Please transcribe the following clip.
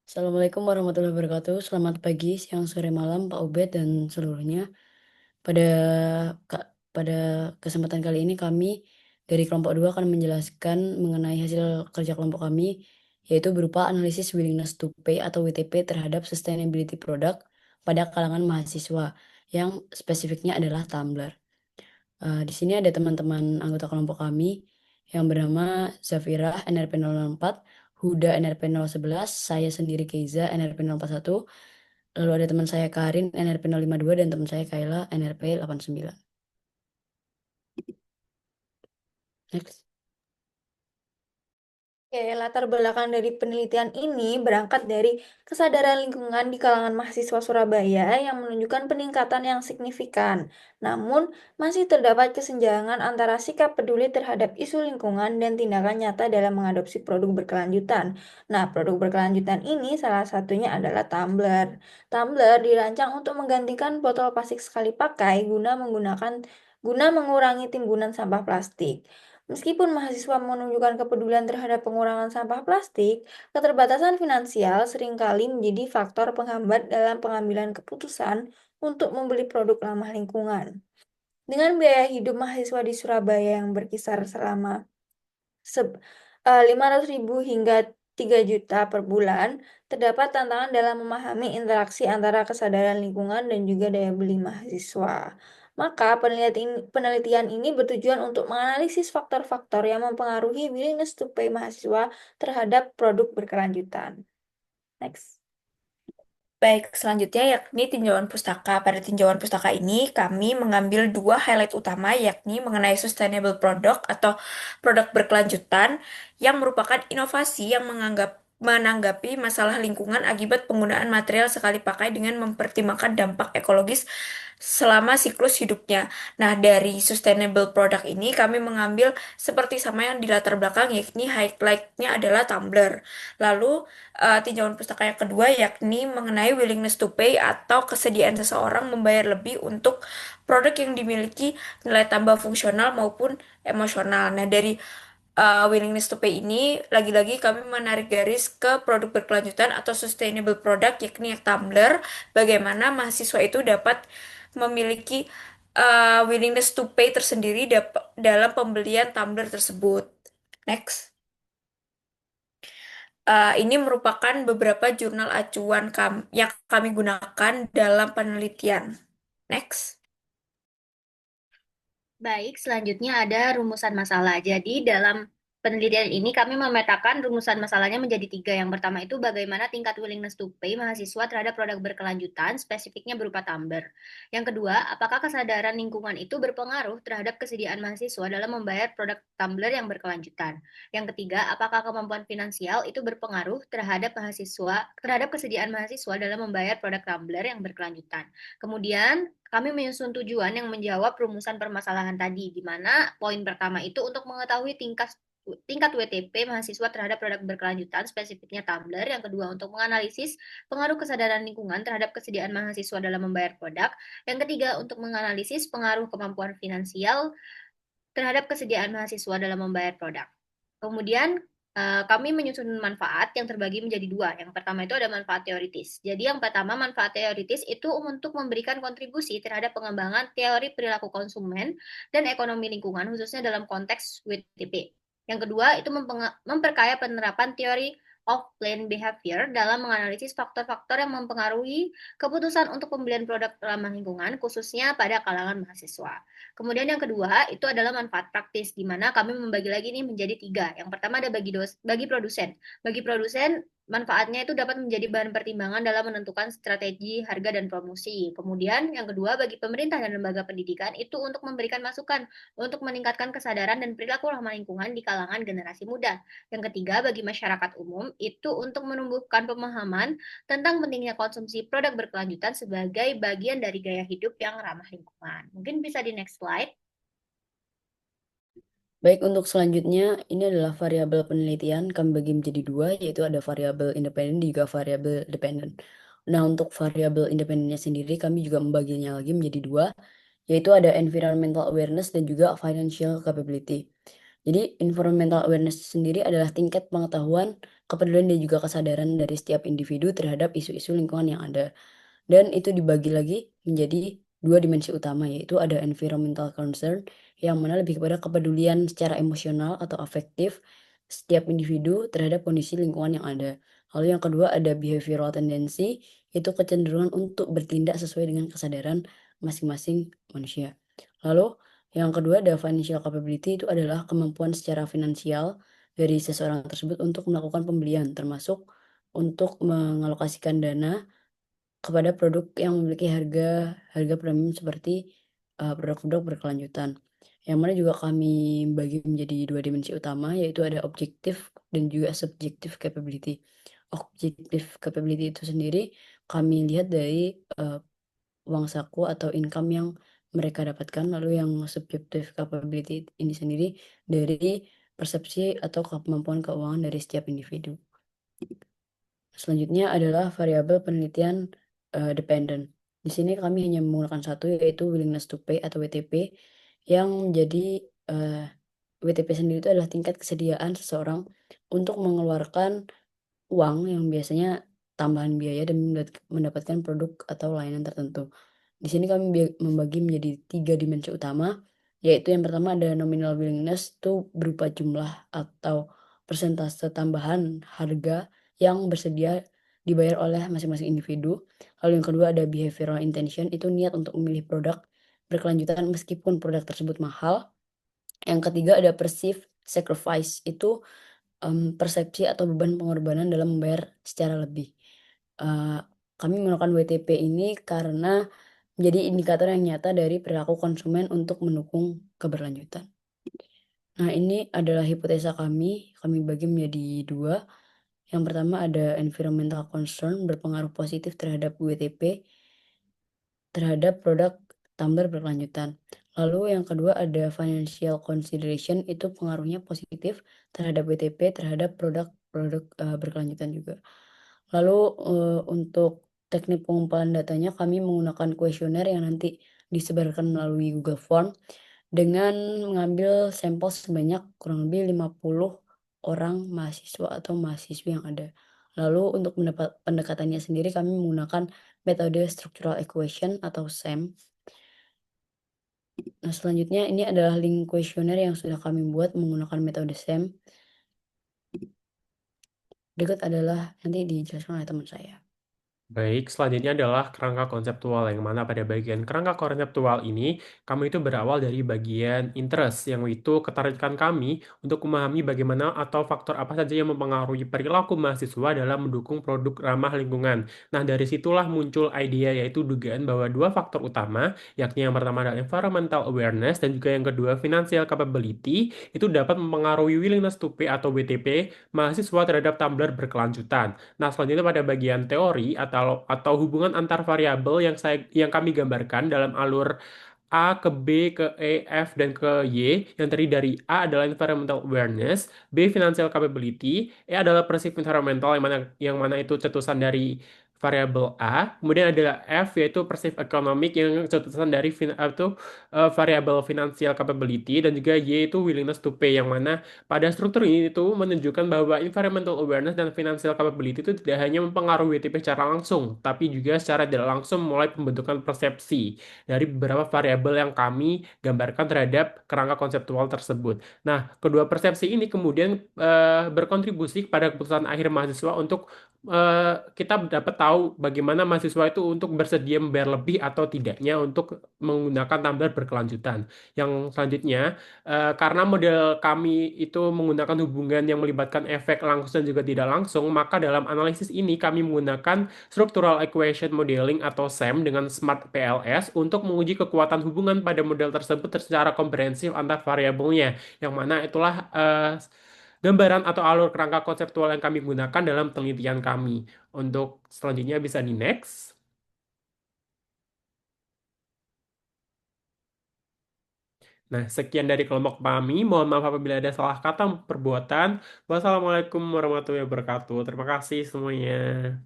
Assalamualaikum warahmatullahi wabarakatuh. Selamat pagi, siang, sore, malam, Pak Ubed dan seluruhnya. Pada pada kesempatan kali ini kami dari kelompok 2 akan menjelaskan mengenai hasil kerja kelompok kami, yaitu berupa analisis willingness to pay atau WTP terhadap sustainability product pada kalangan mahasiswa, yang spesifiknya adalah Tumblr. Di sini ada teman-teman anggota kelompok kami yang bernama Zafira NRP 004, Huda NRP 011, saya sendiri Keiza NRP 041, lalu ada teman saya Karin NRP 052 dan teman saya Kayla NRP 89. Next. Oke, latar belakang dari penelitian ini berangkat dari kesadaran lingkungan di kalangan mahasiswa Surabaya yang menunjukkan peningkatan yang signifikan. Namun, masih terdapat kesenjangan antara sikap peduli terhadap isu lingkungan dan tindakan nyata dalam mengadopsi produk berkelanjutan. Nah, produk berkelanjutan ini salah satunya adalah tumbler. Tumbler dirancang untuk menggantikan botol plastik sekali pakai guna mengurangi timbunan sampah plastik. Meskipun mahasiswa menunjukkan kepedulian terhadap pengurangan sampah plastik, keterbatasan finansial seringkali menjadi faktor penghambat dalam pengambilan keputusan untuk membeli produk ramah lingkungan. Dengan biaya hidup mahasiswa di Surabaya yang berkisar selama 500.000 hingga 3 juta per bulan, terdapat tantangan dalam memahami interaksi antara kesadaran lingkungan dan juga daya beli mahasiswa. Maka penelitian ini bertujuan untuk menganalisis faktor-faktor yang mempengaruhi willingness to pay mahasiswa terhadap produk berkelanjutan. Next. Baik, selanjutnya yakni tinjauan pustaka. Pada tinjauan pustaka ini, kami mengambil dua highlight utama, yakni mengenai sustainable product atau produk berkelanjutan yang merupakan inovasi yang menanggapi masalah lingkungan akibat penggunaan material sekali pakai dengan mempertimbangkan dampak ekologis selama siklus hidupnya. Nah, dari sustainable product ini kami mengambil seperti sama yang di latar belakang, yakni highlight-nya adalah tumbler. Lalu, tinjauan pustaka yang kedua yakni mengenai willingness to pay atau kesediaan seseorang membayar lebih untuk produk yang dimiliki nilai tambah fungsional maupun emosional. Nah, dari willingness to pay ini lagi-lagi kami menarik garis ke produk berkelanjutan atau sustainable product yakni yang tumbler, bagaimana mahasiswa itu dapat memiliki willingness to pay tersendiri dalam pembelian tumbler tersebut. Next. Ini merupakan beberapa jurnal acuan yang kami gunakan dalam penelitian. Next. Baik, selanjutnya ada rumusan masalah. Jadi, dalam penelitian ini kami memetakan rumusan masalahnya menjadi tiga. Yang pertama itu bagaimana tingkat willingness to pay mahasiswa terhadap produk berkelanjutan, spesifiknya berupa tumbler. Yang kedua, apakah kesadaran lingkungan itu berpengaruh terhadap kesediaan mahasiswa dalam membayar produk tumbler yang berkelanjutan. Yang ketiga, apakah kemampuan finansial itu berpengaruh terhadap kesediaan mahasiswa dalam membayar produk tumbler yang berkelanjutan. Kemudian, kami menyusun tujuan yang menjawab rumusan permasalahan tadi, di mana poin pertama itu untuk mengetahui tingkat WTP mahasiswa terhadap produk berkelanjutan, spesifiknya tumbler. Yang kedua, untuk menganalisis pengaruh kesadaran lingkungan terhadap kesediaan mahasiswa dalam membayar produk. Yang ketiga, untuk menganalisis pengaruh kemampuan finansial terhadap kesediaan mahasiswa dalam membayar produk. Kemudian kami menyusun manfaat yang terbagi menjadi dua. Yang pertama itu ada manfaat teoritis. Jadi yang pertama manfaat teoritis itu untuk memberikan kontribusi terhadap pengembangan teori perilaku konsumen dan ekonomi lingkungan khususnya dalam konteks WTP. Yang kedua itu memperkaya penerapan teori of planned behavior dalam menganalisis faktor-faktor yang mempengaruhi keputusan untuk pembelian produk ramah lingkungan khususnya pada kalangan mahasiswa. Kemudian yang kedua itu adalah manfaat praktis, di mana kami membagi lagi nih menjadi tiga. Yang pertama ada bagi produsen. Bagi produsen, manfaatnya itu dapat menjadi bahan pertimbangan dalam menentukan strategi, harga, dan promosi. Kemudian yang kedua bagi pemerintah dan lembaga pendidikan itu untuk memberikan masukan untuk meningkatkan kesadaran dan perilaku ramah lingkungan di kalangan generasi muda. Yang ketiga bagi masyarakat umum itu untuk menumbuhkan pemahaman tentang pentingnya konsumsi produk berkelanjutan sebagai bagian dari gaya hidup yang ramah lingkungan. Mungkin bisa di next slide. Baik, untuk selanjutnya ini adalah variabel penelitian kami bagi menjadi dua, yaitu ada variabel independen dan juga variabel dependen. Nah, untuk variabel independennya sendiri kami juga membaginya lagi menjadi dua, yaitu ada environmental awareness dan juga financial capability. Jadi environmental awareness sendiri adalah tingkat pengetahuan kepedulian dan juga kesadaran dari setiap individu terhadap isu-isu lingkungan yang ada. Dan itu dibagi lagi menjadi dua dimensi utama, yaitu ada environmental concern yang mana lebih kepada kepedulian secara emosional atau afektif setiap individu terhadap kondisi lingkungan yang ada. Lalu yang kedua ada behavioral tendency, itu kecenderungan untuk bertindak sesuai dengan kesadaran masing-masing manusia. Lalu yang kedua ada financial capability, itu adalah kemampuan secara finansial dari seseorang tersebut untuk melakukan pembelian, termasuk untuk mengalokasikan dana kepada produk yang memiliki harga harga premium seperti produk-produk berkelanjutan. Yang mana juga kami bagi menjadi dua dimensi utama, yaitu ada objektif dan juga subjektif capability. Objektif capability itu sendiri kami lihat dari uang saku atau income yang mereka dapatkan, lalu yang subjektif capability ini sendiri dari persepsi atau kemampuan keuangan dari setiap individu. Selanjutnya adalah variabel penelitian dependent. Di sini kami hanya menggunakan satu, yaitu willingness to pay atau WTP, yang menjadi eh, WTP sendiri itu adalah tingkat kesediaan seseorang untuk mengeluarkan uang yang biasanya tambahan biaya dan mendapatkan produk atau layanan tertentu. Di sini kami membagi menjadi tiga dimensi utama, yaitu yang pertama ada nominal willingness, itu berupa jumlah atau persentase tambahan harga yang bersedia dibayar oleh masing-masing individu. Lalu yang kedua ada behavioral intention, itu niat untuk memilih produk berkelanjutan meskipun produk tersebut mahal. Yang ketiga ada perceived sacrifice, itu persepsi atau beban pengorbanan dalam membayar secara lebih. Eh, Kami menggunakan WTP ini karena menjadi indikator yang nyata dari perilaku konsumen untuk mendukung keberlanjutan. Nah, ini adalah hipotesa kami bagi menjadi dua. Yang pertama ada environmental concern berpengaruh positif terhadap WTP terhadap produk tumbler berkelanjutan. Lalu yang kedua ada financial consideration, itu pengaruhnya positif terhadap WTP terhadap produk-produk berkelanjutan juga. Lalu untuk teknik pengumpulan datanya kami menggunakan kuesioner yang nanti disebarkan melalui Google Form dengan mengambil sampel sebanyak kurang lebih 50 orang mahasiswa atau mahasiswi yang ada. Lalu untuk pendekatannya sendiri kami menggunakan metode structural equation atau SEM. Nah, selanjutnya ini adalah link kuesioner yang sudah kami buat menggunakan metode SEM. Berikut adalah nanti dijelaskan oleh teman saya. Baik, selanjutnya adalah kerangka konseptual, yang mana pada bagian kerangka konseptual ini, kami itu berawal dari bagian interest, yang itu ketertarikan kami untuk memahami bagaimana atau faktor apa saja yang mempengaruhi perilaku mahasiswa dalam mendukung produk ramah lingkungan. Nah, dari situlah muncul ide, yaitu dugaan bahwa dua faktor utama, yakni yang pertama adalah environmental awareness dan juga yang kedua financial capability, itu dapat mempengaruhi willingness to pay atau WTP mahasiswa terhadap tumbler berkelanjutan. Nah, selanjutnya pada bagian teori atau hubungan antar variabel yang kami gambarkan dalam alur A ke B ke E, F, dan ke Y, yang terdiri dari A adalah environmental awareness, B financial capability, E adalah perceived environmental, yang mana itu cetusan dari variabel A, kemudian adalah F yaitu perceived economic yang cetusan dari variabel financial capability, dan juga Y itu willingness to pay, yang mana pada struktur ini itu menunjukkan bahwa environmental awareness dan financial capability itu tidak hanya mempengaruhi WTP secara langsung, tapi juga secara tidak langsung mulai pembentukan persepsi dari beberapa variabel yang kami gambarkan terhadap kerangka konseptual tersebut. Nah, kedua persepsi ini kemudian berkontribusi kepada keputusan akhir mahasiswa untuk kita dapat tahu bagaimana mahasiswa itu untuk bersedia membayar lebih atau tidaknya untuk menggunakan tumbler berkelanjutan. Yang selanjutnya, karena model kami itu menggunakan hubungan yang melibatkan efek langsung dan juga tidak langsung, maka dalam analisis ini kami menggunakan structural equation modeling atau SEM dengan smart PLS untuk menguji kekuatan hubungan pada model tersebut secara komprehensif antar variabelnya, yang mana itulah gambaran atau alur kerangka konseptual yang kami gunakan dalam penelitian kami. Untuk selanjutnya bisa di next. Nah, sekian dari kelompok kami. Mohon maaf apabila ada salah kata perbuatan. Wassalamualaikum warahmatullahi wabarakatuh. Terima kasih semuanya.